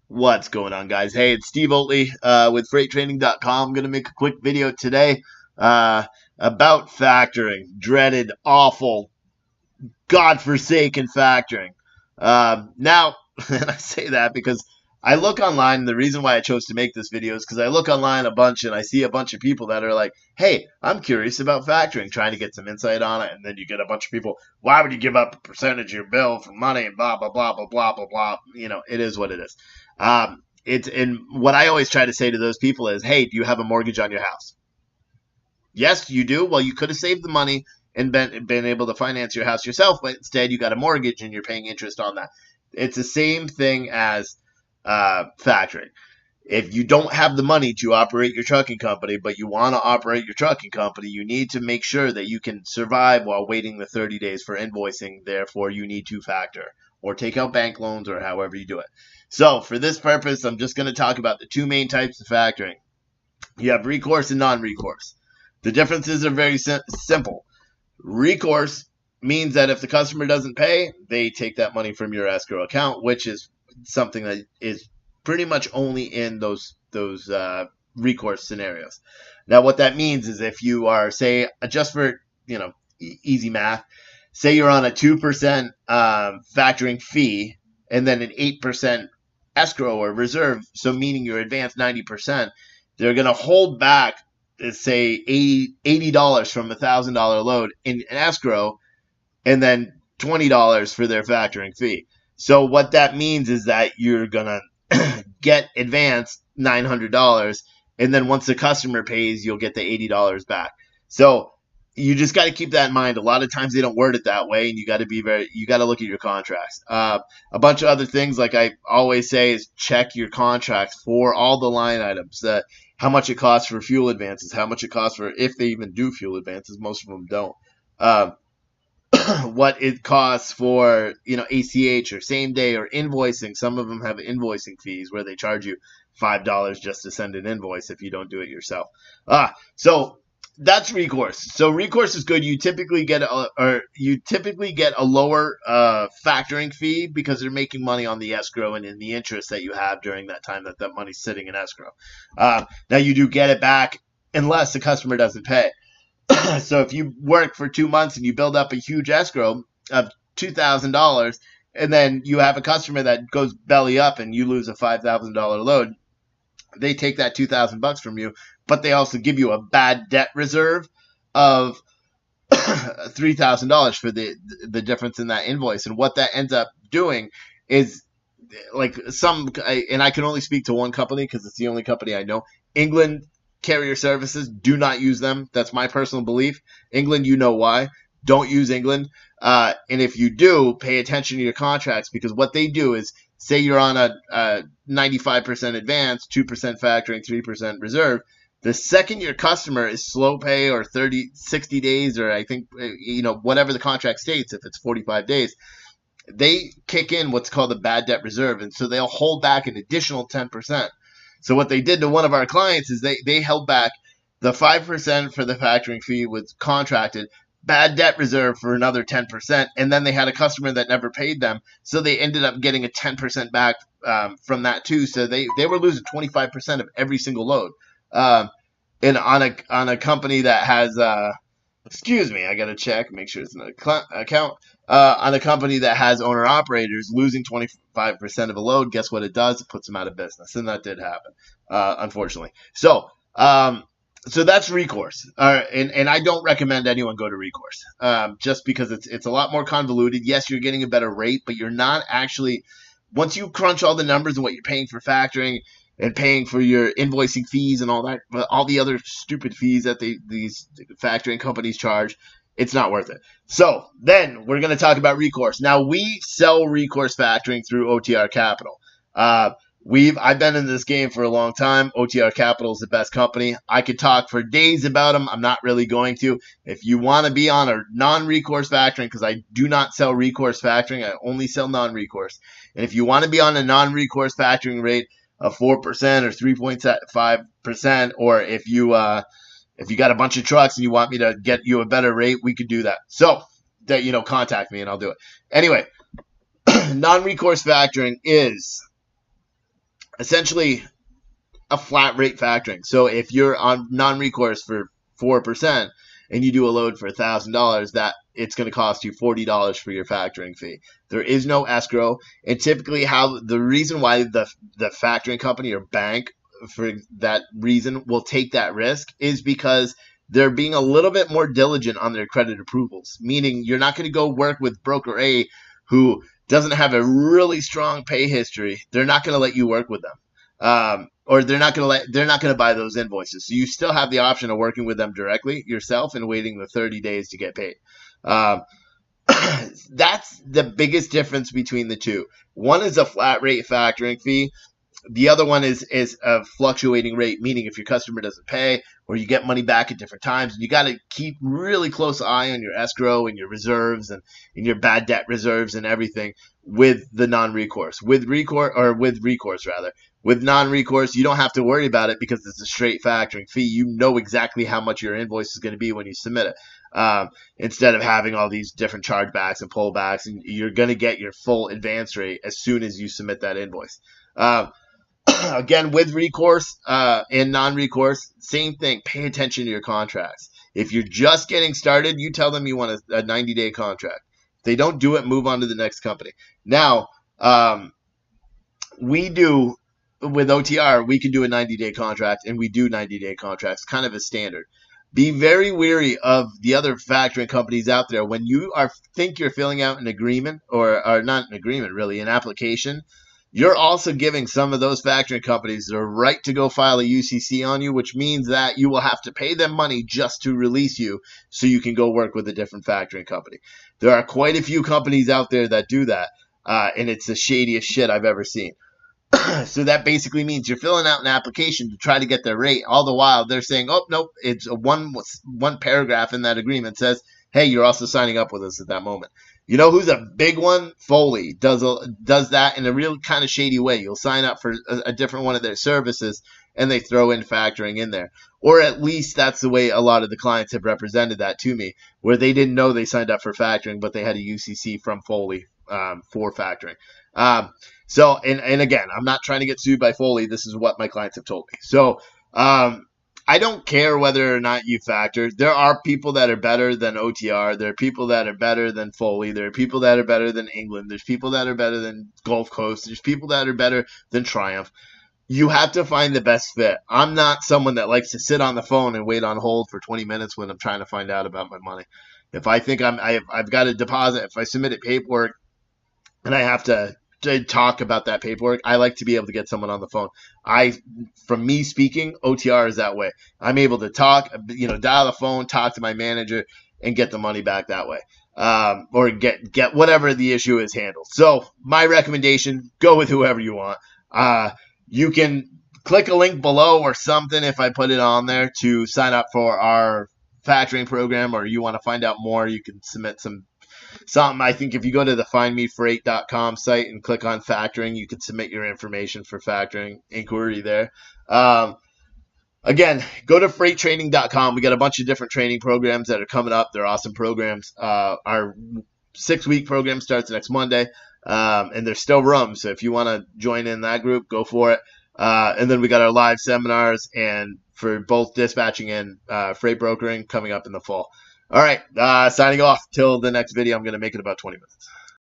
What's going on, guys? Hey, it's Steve Oatley with FreightTraining.com. I'm going to make a quick video today about factoring. Dreaded, awful, godforsaken factoring. Now, and I say that because I look online, and the reason why I chose to make this video is because I look online a bunch and I see a bunch of people that are like, hey, I'm curious about factoring, trying to get some insight on it. And then you get a bunch of people, why would you give up a percentage of your bill for money and blah, blah, blah, blah, blah, blah, blah. You know, it is what it is. And what I always try to say to those people is, hey, do you have a mortgage on your house? Yes, you do. Well, you could have saved the money and been able to finance your house yourself, but instead you got a mortgage and you're paying interest on that. It's the same thing as factoring. If you don't have the money to operate your trucking company, but you want to operate your trucking company, you need to make sure that you can survive while waiting the 30 days for invoicing. Therefore, you need to factor or take out bank loans or however you do it. So for this purpose, I'm just going to talk about the two main types of factoring. You have recourse and non-recourse. The differences are very simple. Recourse means that if the customer doesn't pay, they take that money from your escrow account, which is something that is pretty much only in those recourse scenarios. Now, what that means is if you are, say, just for easy math, say you're on a 2% factoring fee and then an 8% escrow or reserve, so meaning your advance 90%, they're going to hold back, say, $80 from a $1,000 load in escrow and then $20 for their factoring fee. So what that means is that you're going to get advanced $900, and then once the customer pays, you'll get the $80 back. So you just got to keep that in mind. A lot of times they don't word it that way, and you got to look at your contracts. A bunch of other things, like I always say, is check your contracts for all the line items. How much it costs for fuel advances, how much it costs for, if they even do fuel advances, most of them don't. What it costs for, ACH or same day or invoicing. Some of them have invoicing fees where they charge you $5 just to send an invoice if you don't do it yourself. So that's recourse. So recourse is good. You typically get a lower factoring fee because they're making money on the escrow and in the interest that you have during that time that money's sitting in escrow. Now you do get it back unless the customer doesn't pay. So if you work for 2 months and you build up a huge escrow of $2,000, and then you have a customer that goes belly up and you lose a $5,000 load, they take that $2,000 from you, but they also give you a bad debt reserve of $3,000 for the difference in that invoice. And what that ends up doing is, like, and I can only speak to one company because it's the only company I know. England Carrier Services, do not use them. That's my personal belief. England, you know why. Don't use England. And if you do, pay attention to your contracts, because what they do is, say you're on a 95% advance, 2% factoring, 3% reserve. The second your customer is slow pay or 60 days, or I think, whatever the contract states, if it's 45 days, they kick in what's called a bad debt reserve. And so they'll hold back an additional 10%. So what they did to one of our clients is they held back the 5% for the factoring fee was contracted, bad debt reserve for another 10%, and then they had a customer that never paid them, so they ended up getting a 10% back from that too. So they were losing 25% of every single load. And on a company that has excuse me, I gotta check, make sure it's an account. On a company that has owner-operators, losing 25% of a load, guess what it does? It puts them out of business, and that did happen, unfortunately. So that's recourse, and I don't recommend anyone go to recourse, just because it's a lot more convoluted. Yes, you're getting a better rate, but you're not actually, once you crunch all the numbers and what you're paying for factoring and paying for your invoicing fees and all that, all the other stupid fees that these factoring companies charge, it's not worth it. So then we're going to talk about recourse. Now, we sell recourse factoring through OTR Capital. I've been in this game for a long time. OTR Capital is the best company. I could talk for days about them. I'm not really going to. If you want to be on a non-recourse factoring, because I do not sell recourse factoring, I only sell non-recourse. And if you want to be on a non-recourse factoring rate of 4% or 3.5%, or if you got a bunch of trucks and you want me to get you a better rate, we could do that. So that, contact me and I'll do it. Anyway, non-recourse factoring is essentially a flat rate factoring. So if you're on non-recourse for 4% and you do a load for $1,000, that it's going to cost you $40 for your factoring fee. There is no escrow, and typically the reason why the factoring company or bank for that reason will take that risk is because they're being a little bit more diligent on their credit approvals, meaning you're not going to go work with broker A who doesn't have a really strong pay history. They're not going to let you work with them. Or they're not going to buy those invoices. So you still have the option of working with them directly yourself and waiting the 30 days to get paid. That's the biggest difference between the two. One is a flat rate factoring fee. The other one is a fluctuating rate, meaning if your customer doesn't pay or you get money back at different times, you got to keep really close eye on your escrow and your reserves and your bad debt reserves and everything with the non-recourse. With recourse, with non-recourse, you don't have to worry about it because it's a straight factoring fee. You know exactly how much your invoice is going to be when you submit it. Instead of having all these different chargebacks and pullbacks, and you're going to get your full advance rate as soon as you submit that invoice. Again, with recourse and non-recourse, same thing. Pay attention to your contracts. If you're just getting started, you tell them you want a 90-day contract. If they don't do it, move on to the next company. Now, we do, with OTR, we can do a 90-day contract, and we do 90-day contracts, kind of a standard. Be very wary of the other factoring companies out there. When you think you're filling out an agreement, or not an agreement, really, an application, you're also giving some of those factoring companies the right to go file a UCC on you, which means that you will have to pay them money just to release you so you can go work with a different factoring company. There are quite a few companies out there that do that, and it's the shadiest shit I've ever seen. So that basically means you're filling out an application to try to get their rate. All the while, they're saying, oh, nope, it's one paragraph in that agreement says, hey, you're also signing up with us at that moment. You know who's a big one? Foley does that in a real kind of shady way. You'll sign up for a different one of their services, and they throw in factoring in there. Or at least that's the way a lot of the clients have represented that to me, where they didn't know they signed up for factoring, but they had a UCC from Foley for factoring. So, and again, I'm not trying to get sued by Foley. This is what my clients have told me. So, I don't care whether or not you factor. There are people that are better than OTR. There are people that are better than Foley. There are people that are better than England. There's people that are better than Gulf Coast. There's people that are better than Triumph. You have to find the best fit. I'm not someone that likes to sit on the phone and wait on hold for 20 minutes when I'm trying to find out about my money. If I think I've got a deposit, if I submitted paperwork and I have to talk about that paperwork, I like to be able to get someone on the phone. From me speaking, OTR is that way. I'm able to talk, dial the phone, talk to my manager, and get the money back that way. Or get whatever the issue is handled. So my recommendation, go with whoever you want. You can click a link below or something if I put it on there to sign up for our factoring program, or you want to find out more, you can submit something. I think if you go to the findmefreight.com site and click on factoring, you can submit your information for factoring inquiry there. Again, go to freighttraining.com. We got a bunch of different training programs that are coming up. They're awesome programs. Our 6-week program starts next Monday, and there's still room. So if you want to join in that group, go for it. And then we got our live seminars and for both dispatching and freight brokering coming up in the fall. All right, signing off. Till the next video, I'm going to make it about 20 minutes.